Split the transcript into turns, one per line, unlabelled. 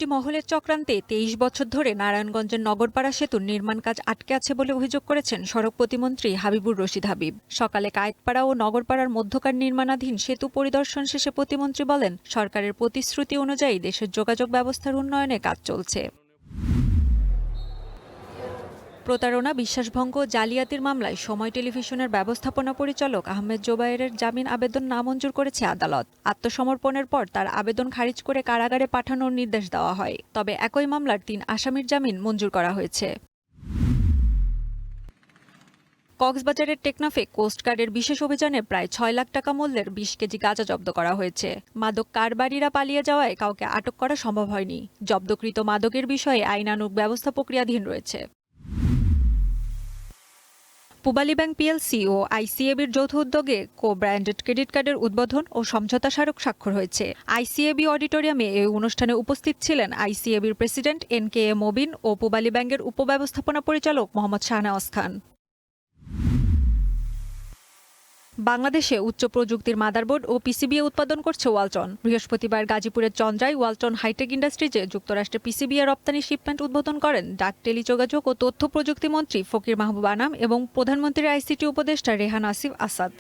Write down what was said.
একটি মহলের চক্রান্তে ২৩ বছর ধরে নারায়ণগঞ্জের নগরপাড়া সেতুর নির্মাণ কাজ আটকে আছে বলে অভিযোগ করেছেন সড়ক প্রতিমন্ত্রী হাবিবুর রশিদ হাবিব। সকালে কায়েতপাড়া ও নগরপাড়ার মধ্যকার নির্মাণাধীন সেতু পরিদর্শন শেষে প্রতিমন্ত্রী বলেন, সরকারের প্রতিশ্রুতি অনুযায়ী দেশের যোগাযোগ ব্যবস্থার উন্নয়নে কাজ চলছে। প্রতারণা, বিশ্বাসভঙ্গ, জালিয়াতির মামলায় সময় টেলিভিশনের ব্যবস্থাপনা পরিচালক আহমেদ জোবায়েরের জামিন আবেদন নামঞ্জুর করেছে আদালত। আত্মসমর্পণের পর তার আবেদন খারিজ করে কারাগারে পাঠানোর নির্দেশ দেওয়া হয়। তবে একই মামলার ৩ আসামির জামিন মঞ্জুর করা হয়েছে। কক্সবাজারের টেকনাফে কোস্টগার্ডের বিশেষ অভিযানে প্রায় ৬ লাখ টাকা মূল্যের ২০ কেজি গাঁজা জব্দ করা হয়েছে। মাদক কারবারিরা পালিয়ে যাওয়ায় কাউকে আটক করা সম্ভব হয়নি। জব্দকৃত মাদকের বিষয়ে আইনানুগ ব্যবস্থা প্রক্রিয়াধীন রয়েছে। পূবালী ব্যাংক পিএলসি ও আইসিএবির যৌথ উদ্যোগে কো-ব্র্যান্ডেড ক্রেডিট কার্ডের উদ্বোধন ও সমঝোতা স্মারক স্বাক্ষর হয়েছে। আইসিএবি অডিটোরিয়ামে এই অনুষ্ঠানে উপস্থিত ছিলেন আইসিএবির প্রেসিডেন্ট NKA মবিন ও পূবালী ব্যাংকের উপব্যবস্থাপনা পরিচালক মোহাম্মদ শাহনেওয়াজ খান। বাংলাদেশে উচ্চ প্রযুক্তির মাদারবোর্ড ও পিসিবি উৎপাদন করছে ওয়ালটন। বৃহস্পতিবার গাজীপুরের চন্দ্রায় ওয়ালটন হাইটেক ইন্ডাস্ট্রিজে যুক্তরাষ্ট্রে পিসিবি এর রপ্তানি শিপমেন্ট উদ্বোধন করেন ডাক, টেলিযোগাযোগ ও তথ্য প্রযুক্তি মন্ত্রী ফকির মাহবুব আনাম এবং প্রধানমন্ত্রীর আইসিটি উপদেষ্টা রেহান আসিফ আসাদ।